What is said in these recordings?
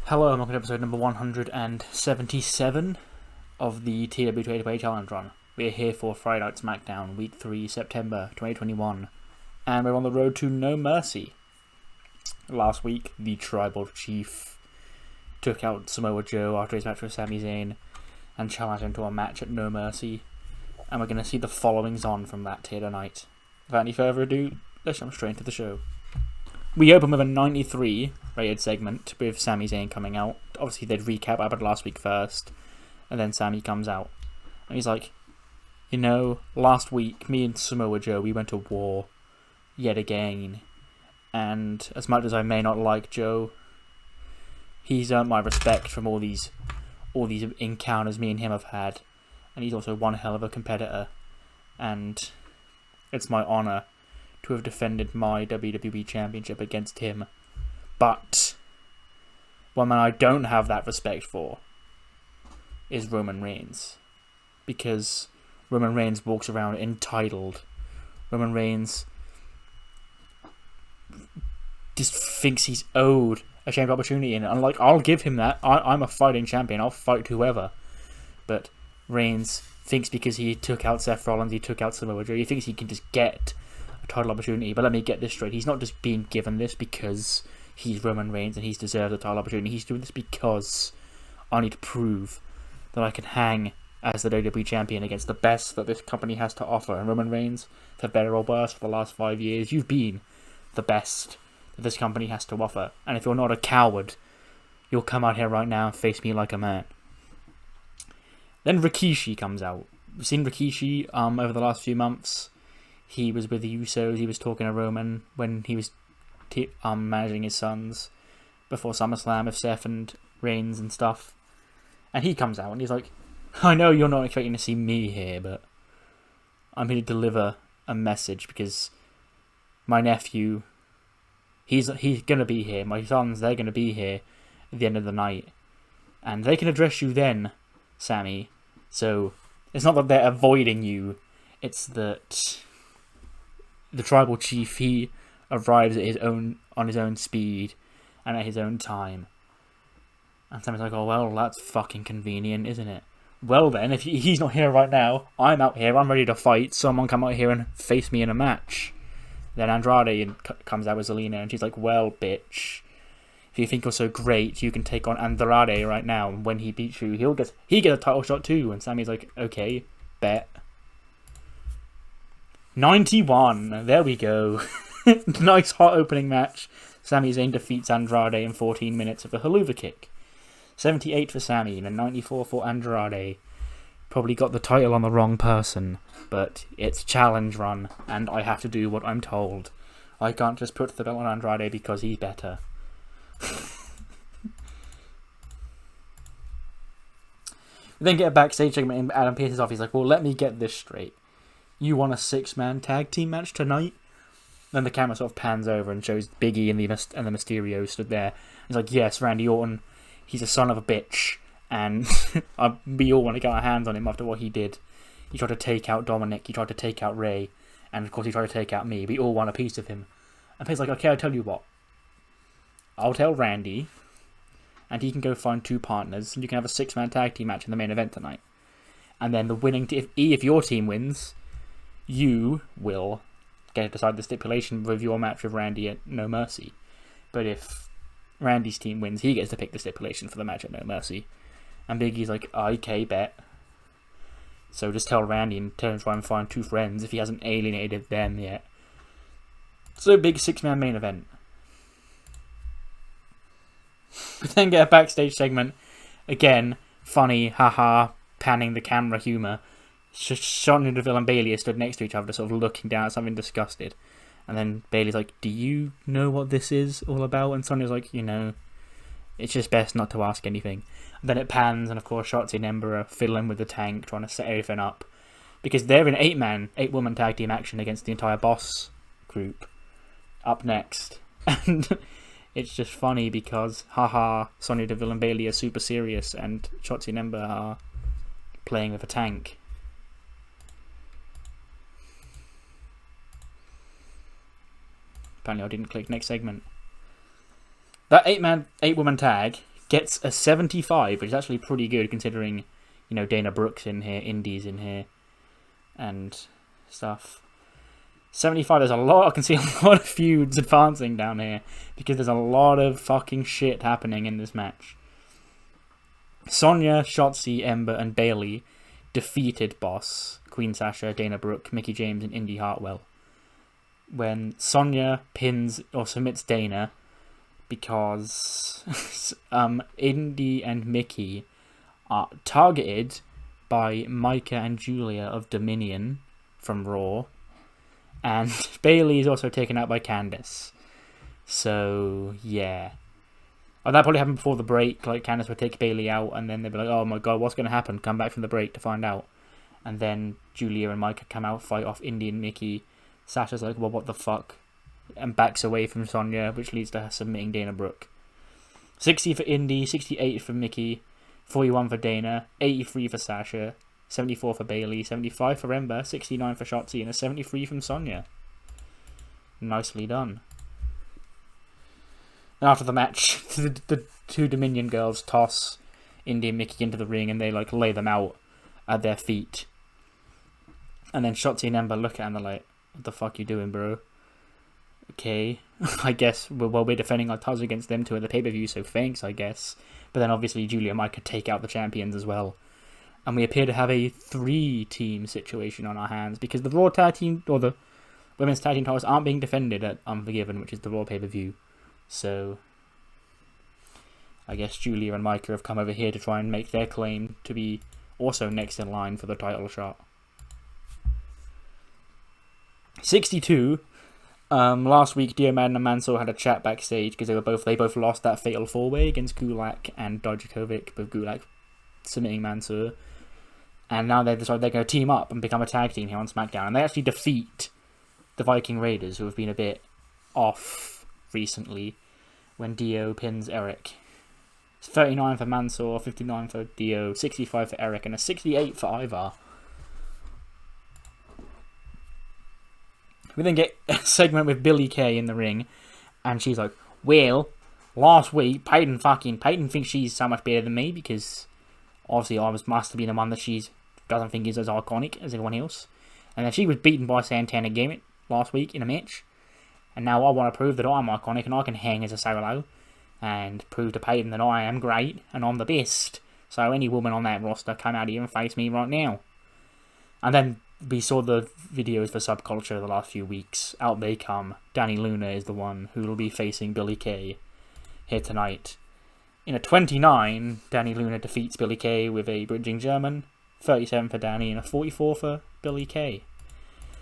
Hello and welcome to episode number 177 of the TEW 2020 Challenge Run. We are here for Friday Night SmackDown, Week 3, September 2021, and we're on the road to No Mercy. Last week, the Tribal Chief took out Samoa Joe after his match with Sami Zayn and challenged him to a match at No Mercy, and we're going to see the followings on from that here tonight. Without any further ado, let's jump straight into the show. We open with a 93 rated segment with Sami Zayn coming out. Obviously, they'd recap what happened last week first, and then Sami comes out. And he's like, you know, last week, me and Samoa Joe, we went to war yet again. And as much as I may not like Joe, he's earned my respect from all these encounters me and him have had. And he's also one hell of a competitor. And it's my honour to have defended my WWE Championship against him. But one man I don't have that respect for is Roman Reigns. Because Roman Reigns walks around entitled. Roman Reigns just thinks he's owed a championship opportunity, and I'm like, I'll give him that. I'm a fighting champion. I'll fight whoever. But Reigns thinks because he took out Seth Rollins, he took out Samoa Joe, he thinks he can just get a title opportunity. But let me get this straight. He's not just being given this because he's Roman Reigns and he's deserved a title opportunity. He's doing this because I need to prove that I can hang as the WWE Champion against the best that this company has to offer. And Roman Reigns, for better or worse, for the last 5 years, you've been the best that this company has to offer. And if you're not a coward, you'll come out here right now and face me like a man. Then Rikishi comes out. We've seen Rikishi over the last few months. He was with the Usos. He was talking to Roman when he was managing his sons before SummerSlam with Seth and Reigns and stuff. And he comes out and he's like, I know you're not expecting to see me here, but I'm here to deliver a message because my nephew, he's going to be here. My sons, they're going to be here at the end of the night. And they can address you then, Sami. So it's not that they're avoiding you. It's that the Tribal Chief, he arrives at on his own speed and at his own time. And Sami's like, oh, well, that's fucking convenient, isn't it? Well then, if he's not here right now, I'm out here, I'm ready to fight. Someone come out here and face me in a match. Then Andrade comes out with Zelina, and she's like, well, bitch, if you think you're so great, you can take on Andrade right now. And when he beats you, he gets a title shot too. And Sami's like, okay, bet. 91, there we go. Nice hot opening match. Sami Zayn defeats Andrade in 14 minutes of a haluva kick. 78 for Sami and a 94 for Andrade. Probably got the title on the wrong person, but it's challenge run, and I have to do what I'm told. I can't just put the belt on Andrade because he's better. We then get a backstage segment and Adam Pearce is off. He's like, well, let me get this straight. You want a 6-man tag team match tonight? Then the camera sort of pans over and shows Biggie and the Mysterio stood there. He's like, yes, Randy Orton, he's a son of a bitch, and we all want to get our hands on him after what he did. He tried to take out Dominic, he tried to take out Ray, and of course he tried to take out me. We all want a piece of him. And Paige's like, okay, I'll tell you what. I'll tell Randy, and he can go find 2 partners, and you can have a 6-man tag team match in the main event tonight. And then the winning team, if your team wins, you will get to decide the stipulation with your match with Randy at No Mercy. But if Randy's team wins, he gets to pick the stipulation for the match at No Mercy. And Biggie's like, okay, bet. So just tell Randy and try and find 2 friends if he hasn't alienated them yet. So big 6-man main event. We then get a backstage segment. Again, funny, haha, panning the camera humour. Sonya Deville and Bayley are stood next to each other, sort of looking down at something disgusted. And then Bayley's like, do you know what this is all about? And Sonya's like, you know, it's just best not to ask anything. And then it pans, and of course Shotzi and Ember are fiddling with the tank, trying to set everything up. Because they're in 8-woman tag team action against the entire Boss group up next. And it's just funny because, haha, Sonya Deville and Bayley are super serious, and Shotzi and Ember are playing with a tank. Apparently I didn't click next segment. That 8-woman tag gets a 75, which is actually pretty good considering, you know, Dana Brooke's in here, Indy's in here, and stuff. 75, there's a lot, I can see a lot of feuds advancing down here, because there's a lot of fucking shit happening in this match. Sonya, Shotzi, Ember, and Bayley defeated Boss, Queen Sasha, Dana Brooke, Mickie James, and Indy Hartwell. When Sonya pins or submits Dana, because Indy and Mickie are targeted by Micah and Julia of Dominion from Raw, and Bayley is also taken out by Candice. So, yeah. Oh, that probably happened before the break, like Candice would take Bayley out, and then they'd be like, oh my god, what's going to happen? Come back from the break to find out. And then Julia and Micah come out, fight off Indy and Mickie. Sasha's like, well, what the fuck? And backs away from Sonya, which leads to her submitting Dana Brooke. 60 for Indy, 68 for Mickie, 41 for Dana, 83 for Sasha, 74 for Bayley, 75 for Ember, 69 for Shotzi, and a 73 from Sonya. Nicely done. After the match, the two Dominion girls toss Indy and Mickie into the ring, and they like lay them out at their feet. And then Shotzi and Ember look at them, and they're like, what the fuck you doing, bro? Okay, I guess we're defending our titles against them two at the pay-per-view, so thanks, I guess. But then obviously Julia and Mike could take out the champions as well. And we appear to have a 3-team situation on our hands, because the Raw Tag Team, or the Women's Tag Team titles aren't being defended at Unforgiven, which is the Raw pay-per-view. So, I guess Julia and Micah have come over here to try and make their claim to be also next in line for the title shot. 62. Last week, Dio Madden and Mansoor had a chat backstage because they both lost that fatal 4-way against Gulak and Dijakovic, with Gulak submitting Mansoor. And now they've decided they're going to team up and become a tag team here on SmackDown. And they actually defeat the Viking Raiders, who have been a bit off recently, when Dio pins Eric. It's 39 for Mansoor, 59 for Dio, 65 for Eric, and a 68 for Ivar. We then get a segment with Billie Kay in the ring, and she's like, well, last week, Peyton thinks she's so much better than me, because obviously I must have been the one that she doesn't think is as iconic as everyone else. And then she was beaten by Santana Garrett last week in a match. And now I want to prove that I'm iconic and I can hang as a solo, and prove to Peyton that I am great and I'm the best. So any woman on that roster, come out here and face me right now. And then we saw the videos for Subculture the last few weeks. Out they come. Danny Luna is the one who will be facing Billie Kay here tonight. In a 29, Danny Luna defeats Billie Kay with a bridging German. 37 for Danny and a 44 for Billie Kay.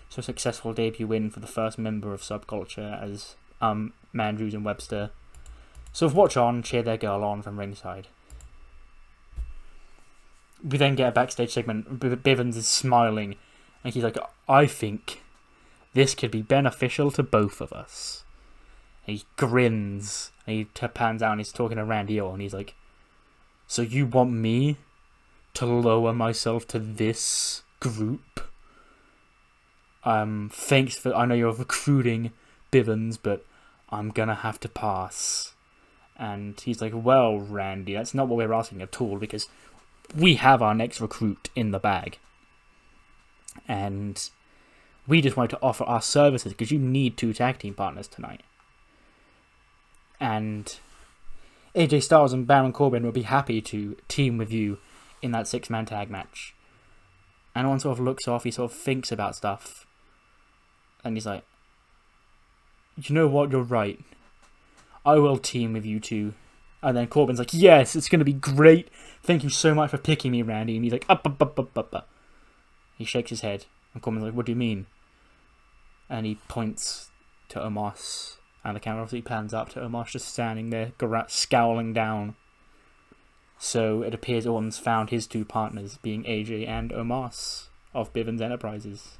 So a successful debut win for the first member of Subculture as Mandrews and Webster. So watch on, cheer their girl on from ringside. We then get a backstage segment. Bivens is smiling, and he's like, I think this could be beneficial to both of us. And he grins, and he pans out and he's talking to Randy Orton, and he's like, so you want me to lower myself to this group? Thanks for, I know you're recruiting Bivens, but I'm gonna have to pass. And he's like, well, Randy, that's not what we're asking at all, because we have our next recruit in the bag. And we just wanted to offer our services, because you need 2 tag team partners tonight. And AJ Styles and Baron Corbin will be happy to team with you in that 6-man tag match. And one sort of looks off, he sort of thinks about stuff. And he's like, you know what, you're right. I will team with you two. And then Corbin's like, yes, it's going to be great. Thank you so much for picking me, Randy. And he's like, up. He shakes his head. And Corbin's like, what do you mean? And he points to Omos. And the camera obviously pans up to Omos just standing there, scowling down. So it appears Orton's found his 2 partners, being AJ and Omos of Bivens Enterprises.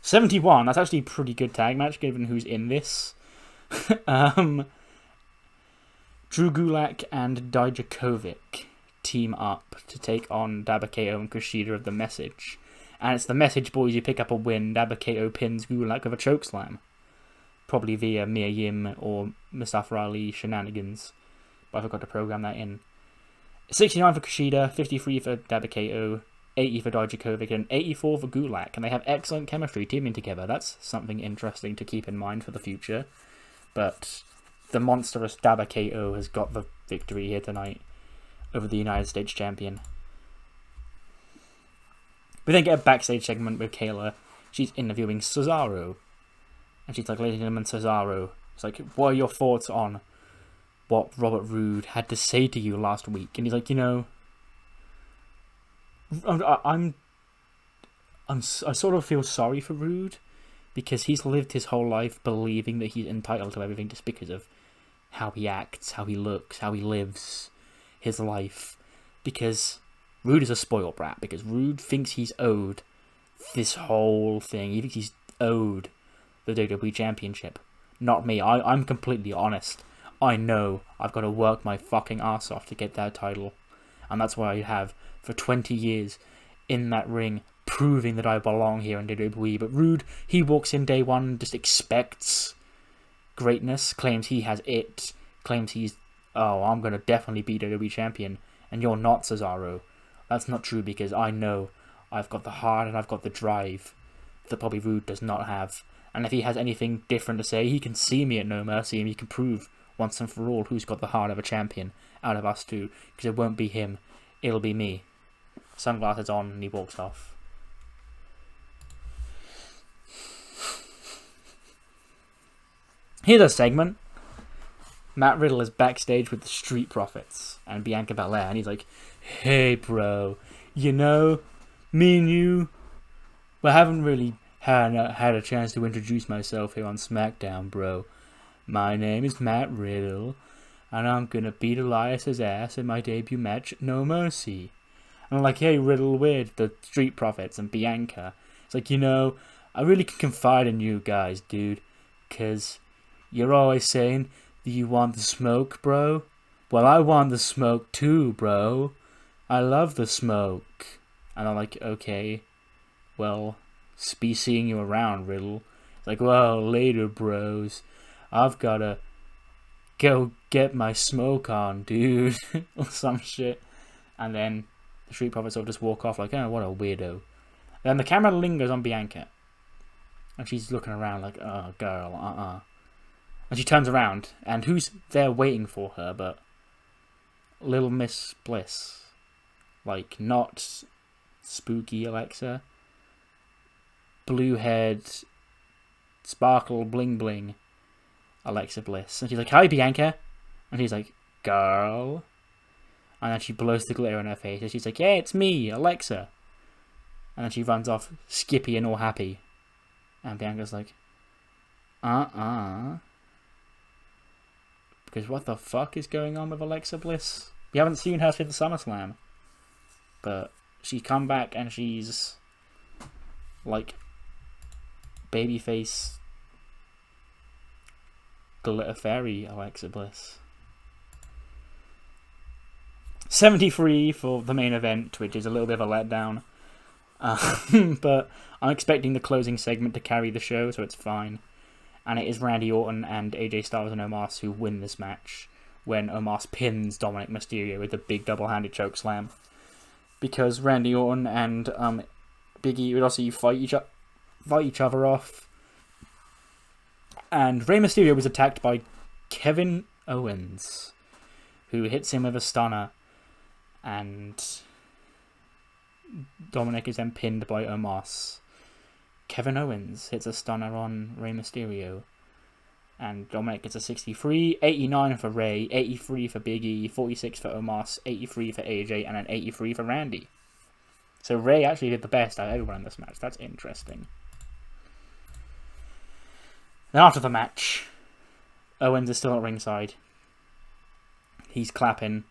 71, that's actually a pretty good tag match given who's in this. Drew Gulak and Dijakovic team up to take on Dabba-Kato and Kushida of The Message. And it's The Message boys who pick up a win. Dabba-Kato pins Gulak with a chokeslam. probably via Mia Yim or Mustafa Ali shenanigans, but I forgot to program that in. 69 for Kushida, 53 for Dabakato, 80 for Dijakovic, and 84 for Gulak, and they have excellent chemistry teaming together. That's something interesting to keep in mind for the future. But the monstrous Dabakato has got the victory here tonight over the United States champion. We then get a backstage segment with Kayla. She's interviewing Cesaro. And she's like, ladies and gentlemen, Cesaro. It's like, what are your thoughts on what Robert Roode had to say to you last week? And he's like, you know, I sort of feel sorry for Roode, because he's lived his whole life believing that he's entitled to everything just because of how he acts, how he looks, how he lives his life. Because Roode is a spoiled brat, because Roode thinks he's owed this whole thing. He thinks he's owed the WWE Championship. Not me. I'm completely honest. I know I've got to work my fucking ass off to get that title. And that's what I have for 20 years in that ring, proving that I belong here in WWE. But Roode, he walks in day one, just expects greatness, claims he has it, claims he's, oh, I'm going to definitely be WWE Champion, and you're not, Cesaro. That's not true, because I know I've got the heart and I've got the drive that probably Roode does not have. And if he has anything different to say, he can see me at No Mercy and he can prove once and for all who's got the heart of a champion out of us two, because it won't be him, it'll be me. Sunglasses on, and he walks off. Here's a segment. Matt Riddle is backstage with the Street Profits and Bianca Belair, and he's like, hey bro, you know, me and you, we haven't really had a chance to introduce myself here on SmackDown, bro. My name is Matt Riddle, and I'm gonna beat Elias's ass in my debut match at No Mercy. And I'm like, hey Riddle, we're the Street Profits and Bianca. It's like, you know, I really can confide in you guys, dude, because you're always saying that you want the smoke, bro. Well, I want the smoke too, bro. I love the smoke. And I'm like, okay, well, be seeing you around, Riddle. It's like, well, later, bros. I've gotta go get my smoke on, dude. Or some shit. And then the Street Profits will just walk off like, oh, what a weirdo. And then the camera lingers on Bianca. And she's looking around like, oh, girl, And she turns around, and who's there waiting for her but Little Miss Bliss? Like, not spooky Alexa. Blue-haired, sparkle, bling-bling Alexa Bliss. And she's like, hi, Bianca. And he's like, girl. And then she blows the glitter in her face. And she's like, yeah, it's me, Alexa. And then she runs off, skippy and all happy. And Bianca's like, because what the fuck is going on with Alexa Bliss? We haven't seen her since SummerSlam. But she's come back and she's like babyface glitter fairy Alexa Bliss. 73 for the main event, which is a little bit of a letdown. But I'm expecting the closing segment to carry the show, so it's fine. And it is Randy Orton and AJ Styles and Omos who win this match when Omos pins Dominic Mysterio with a big double-handed chokeslam. Because Randy Orton and Big E would also fight each other off. And Rey Mysterio was attacked by Kevin Owens, who hits him with a stunner. And Dominic is then pinned by Omos. Kevin Owens hits a stunner on Rey Mysterio. And Dominic gets a 63, 89 for Rey, 83 for Big E, 46 for Omos, 83 for AJ, and an 83 for Randy. So Rey actually did the best out of everyone in this match. That's interesting. Then after the match, Owens is still at ringside. He's clapping,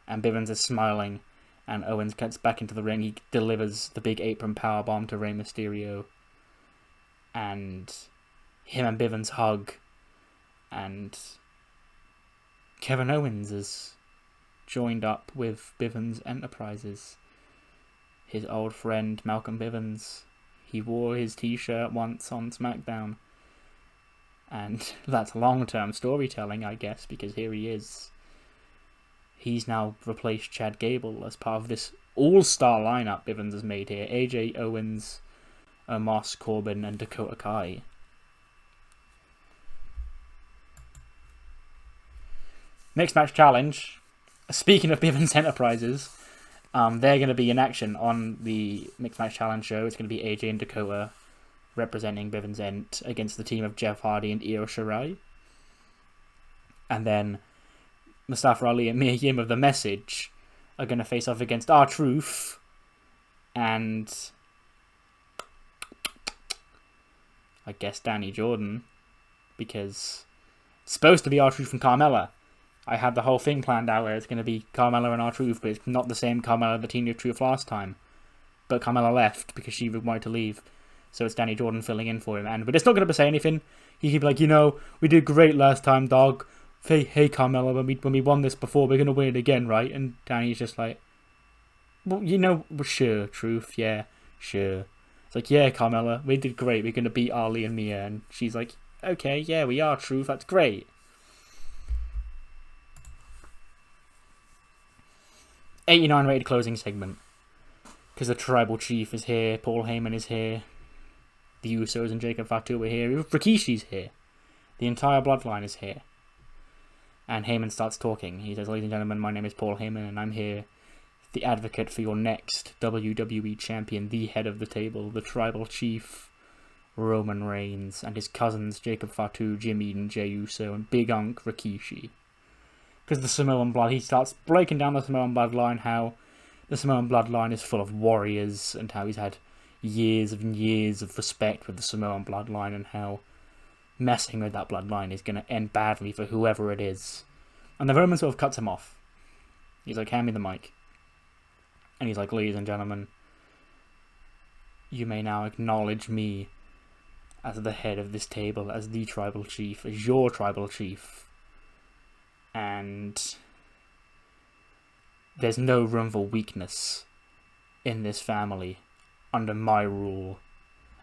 and Bivens is smiling, and Owens gets back into the ring. He delivers the big apron powerbomb to Rey Mysterio. And him and Bivens hug, and Kevin Owens is joined up with Bivens Enterprises. His old friend Malcolm Bivens. He wore his t-shirt once on SmackDown. And that's long-term storytelling, I guess, because here he is. He's now replaced Chad Gable as part of this all-star lineup Bivens has made here. AJ, Owens, Omos, Corbin, and Dakota Kai. Mixed Match Challenge. Speaking of Bivens Enterprises, they're going to be in action on the Mixed Match Challenge show. It's going to be AJ and Dakota representing Bivens Ent against the team of Jeff Hardy and Io Shirai. And then Mustafa Ali and Mia Yim of The Message are going to face off against R-Truth and I guess Danny Jordan, because it's supposed to be R-Truth and Carmella. I had the whole thing planned out where it's going to be Carmella and R-Truth, but it's not the same Carmella that teamed with Truth last time. But Carmella left because she wanted to leave. So it's Danny Jordan filling in for him. But it's not going to say anything. He could be like, we did great last time, dog. Hey, Carmella, when we won this before, we're going to win it again, right? And Danny's just like, well, sure, Truth, yeah, sure. It's like, yeah, Carmella, we did great. We're going to beat Ali and Mia. And she's like, okay, yeah, we are, Truth, that's great. '89 rated closing segment. Because the Tribal Chief is here, Paul Heyman is here, the Usos and Jacob Fatu are here, Rikishi's here. The entire bloodline is here. And Heyman starts talking. He says, ladies and gentlemen, my name is Paul Heyman, and I'm here, the advocate for your next WWE champion, the head of the table, the Tribal Chief, Roman Reigns, and his cousins, Jacob Fatu, Jimmy and Jey Uso, and Big Unk Rikishi. Because the Samoan blood, he starts breaking down the Samoan bloodline, how the Samoan bloodline is full of warriors, and how he's had years and years of respect with the Samoan bloodline, and how messing with that bloodline is going to end badly for whoever it is. And the Roman sort of cuts him off. He's like, hand me the mic. And he's like, ladies and gentlemen, you may now acknowledge me as the head of this table, as the Tribal Chief, as your Tribal Chief. And there's no room for weakness in this family under my rule.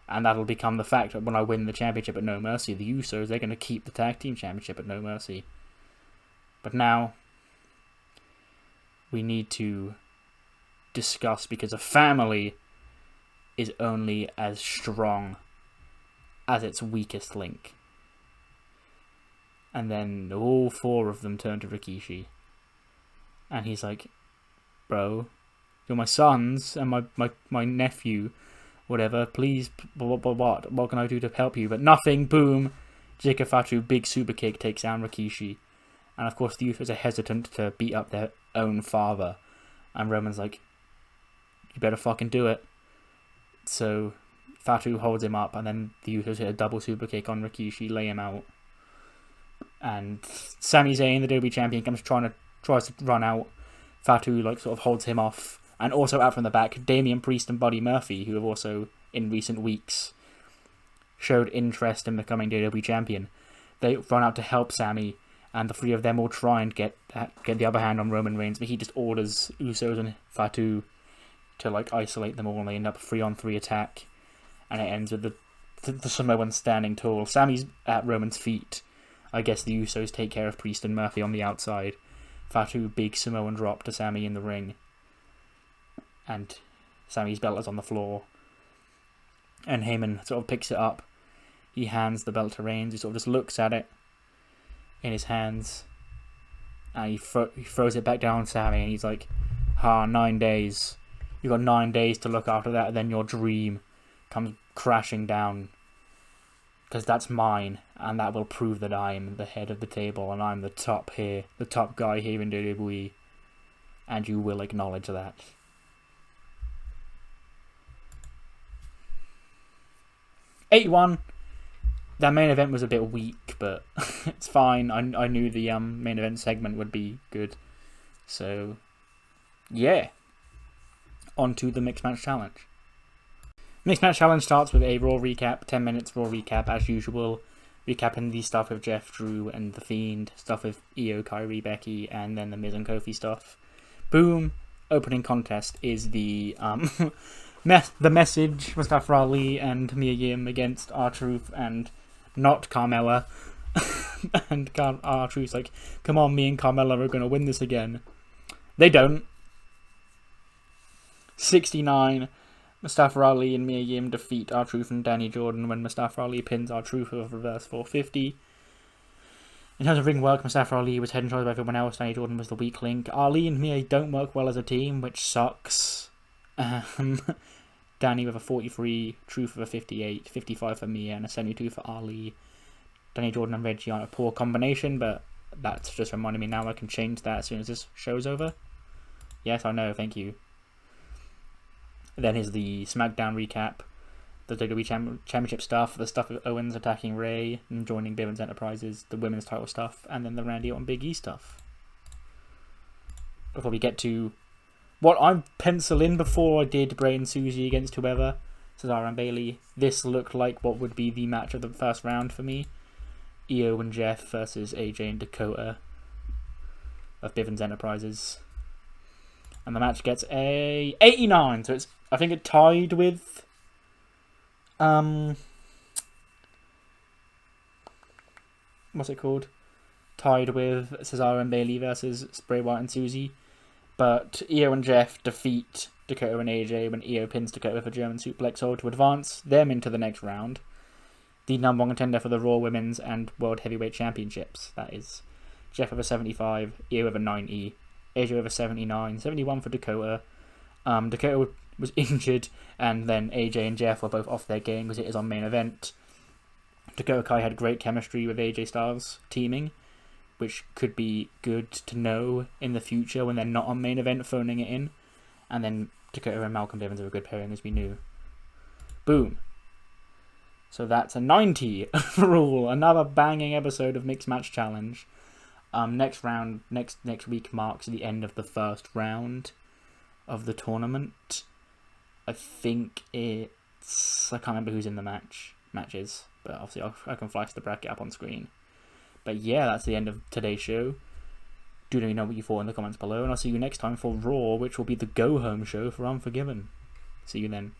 And that'll become the fact that when I win the championship at No Mercy, the Usos, they're going to keep the tag team championship at No Mercy. But now, we need to discuss, because a family is only as strong as its weakest link. And then all four of them turn to Rikishi. And he's like, bro, you're my sons and my nephew, whatever, please, what can I do to help you? But nothing, boom, Jacob Fatu, big super kick, takes down Rikishi. And of course the Usos are hesitant to beat up their own father. And Roman's like, you better fucking do it. So Fatu holds him up, and then the Usos hit a double super kick on Rikishi, lay him out. And Sami Zayn, the WWE champion, tries to run out. Fatu sort of holds him off. And also out from the back, Damian Priest and Buddy Murphy, who have also in recent weeks showed interest in becoming WWE champion. They run out to help Sami, and the three of them will try and get the upper hand on Roman Reigns, but he just orders Usos and Fatu to isolate them all, and they end up 3-on-3 attack, and it ends with the Samoans standing tall. Sami's at Roman's feet. I guess the Usos take care of Priest and Murphy on the outside. Fatu, big Samoan drop to Sami in the ring. And Sami's belt is on the floor. And Heyman sort of picks it up. He hands the belt to Reigns. He sort of just looks at it in his hands. And he throws it back down on Sami. And he's like, 9 days. You've got 9 days to look after that. And then your dream comes crashing down. Because that's mine. And that will prove that I am the head of the table. And I'm the top here. The top guy here in WWE. And you will acknowledge that. '81. That main event was a bit weak, but it's fine. I knew the main event segment would be good. So, yeah. On to the Mixed Match Challenge. Mixed Match Challenge starts with a Raw recap, 10 minutes Raw recap as usual. Recapping the stuff with Jeff, Drew, and The Fiend, stuff with Io, Kyrie, Becky, and then the Miz and Kofi stuff. Boom. Opening contest is the The Message, Mustafa Ali and Mia Yim against R-Truth and not Carmella. And R-Truth's like, come on, me and Carmella are going to win this again. They don't. 69, Mustafa Ali and Mia Yim defeat R-Truth and Danny Jordan when Mustafa Ali pins R-Truth with a reverse 450. In terms of ring work, Mustafa Ali was head and shoulders above everyone else. Danny Jordan was the weak link. Ali and Mia don't work well as a team, which sucks. Danny with a 43, Truth with a 58, 55 for Mia, and a 72 for Ali. Danny Jordan and Reggie aren't a poor combination, but that's just reminding me now I can change that as soon as this show's over. Yes, I know, thank you. Then here's the SmackDown recap. The WWE Championship stuff, the stuff with Owens attacking Ray and joining Bivens Enterprises, the women's title stuff, and then the Randy Orton Big E stuff. Before we get to what I penciled in before I did Bray and Susie against whoever, Cesaro and Bayley, this looked like what would be the match of the first round for me. Io and Jeff versus AJ and Dakota of Bivens Enterprises. And the match gets a 89, so it's, I think it tied with what's it called? Tied with Cesaro and Bayley versus Bray Wyatt and Susie. But Io and Jeff defeat Dakota and AJ when Io pins Dakota with a German suplex hold to advance them into the next round. The number one contender for the Raw Women's and World Heavyweight Championships. That is Jeff with a 75, Io with a 90, AJ with a 79, 71 for Dakota. Dakota was injured, and then AJ and Jeff were both off their game because it is on main event. Dakota Kai had great chemistry with AJ Styles teaming, which could be good to know in the future when they're not on main event, phoning it in. And then Dakota and Malcolm Bivens are a good pairing, as we knew. Boom. So that's a 90 overall. Another banging episode of Mixed Match Challenge. Next week marks the end of the first round of the tournament. I think it's, I can't remember who's in the matches, but obviously I can flash the bracket up on screen. But yeah, that's the end of today's show. Do let me know what you thought in the comments below, and I'll see you next time for Raw, which will be the go home show for Unforgiven. See you then.